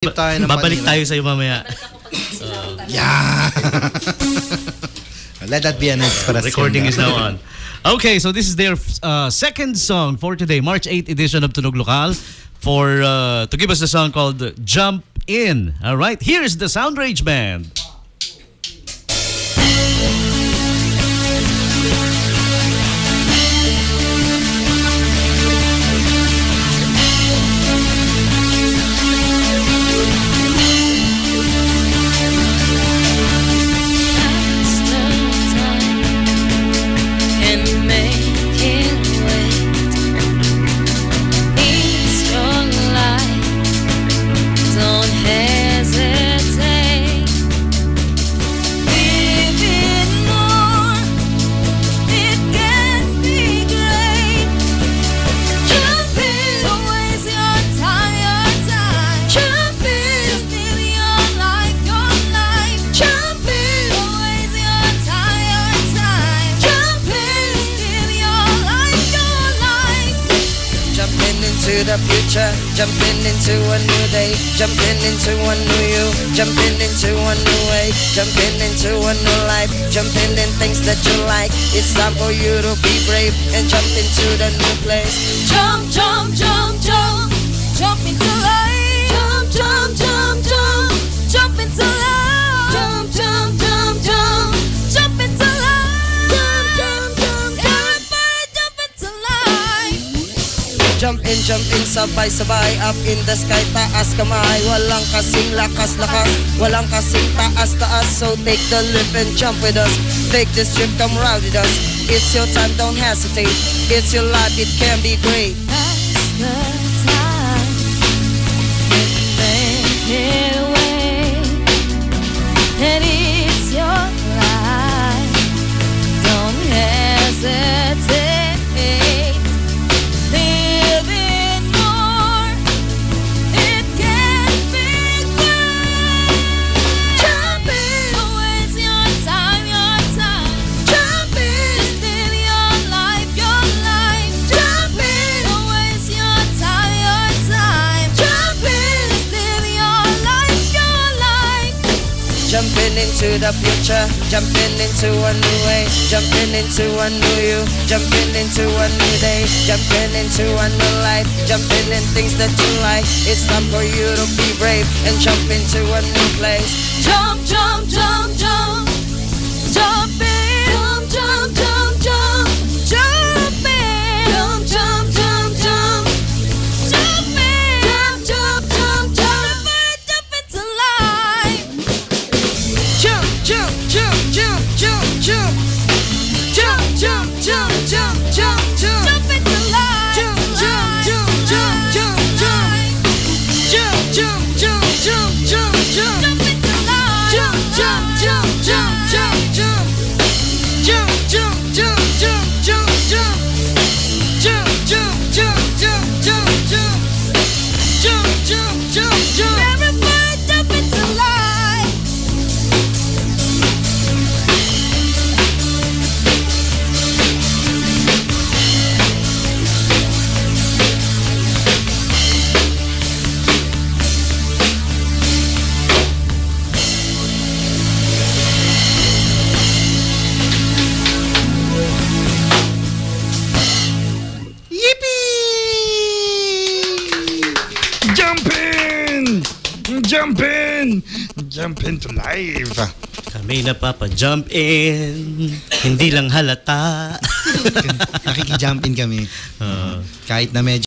Tayo Babalik tayo sa iyo mamaya. Yeah. Let that be an inspiration. Recording is now on. Okay, so this is their second song for today, March 8 edition of Tunog Lokal, for to give us a song called Jump In. All right, here's the Sound Rage Band. To the future, jumping into a new day, jumping into a new you, jumping into a new way, jumping into a new life, jumping in things that you like. It's time for you to be brave and jump into the new place. Jump, jump, jump, jump, jump into life. Jump, jump, jump, jump, jump into life. Jump, jump, jump, jump, jump into life. Jump, jump, jump, everybody jump into life. Jump in, sabay-sabay, up in the sky, taas kamay. Walang kasing lakas-lakas, walang kasing taas-taas. So take the leap and jump with us. Take this trip, come ride with us. It's your time, don't hesitate. It's your life, it can be great. That's the time. Make it away. And it's your life. Don't hesitate. Jumping into the future, jumping into a new way, jumping into a new you, jumping into a new day, jumping into a new life, jumping in things that you like. It's time for you to be brave and jump into a new place. Jump, jump, jump, jump, jump in. Jump, jump, jump, jump, jump in. Jump, jump, jump, jump, jump in. Jump, jump, jump, jump, everybody jump into life. Jump, jump, jump, jump, jump, jump, jump, jump, jump, jump, jump, jump, Jump into life. jump, jump, jump, jump, jump, jump, jump, jump, jump, jump, jump, jump. Jump into life. Jump, jump, jump, jump, jump, jump. Jump, jump, jump, jump, jump, jump. Jump, jump, jump, jump, jump, jump. Jump, jump, jump, jump. Everybody jump into life. Jump in! Jump into life. Kami napapa-jump in, hindi lang halata. Nakiki-jump in kami. Kahit na medyo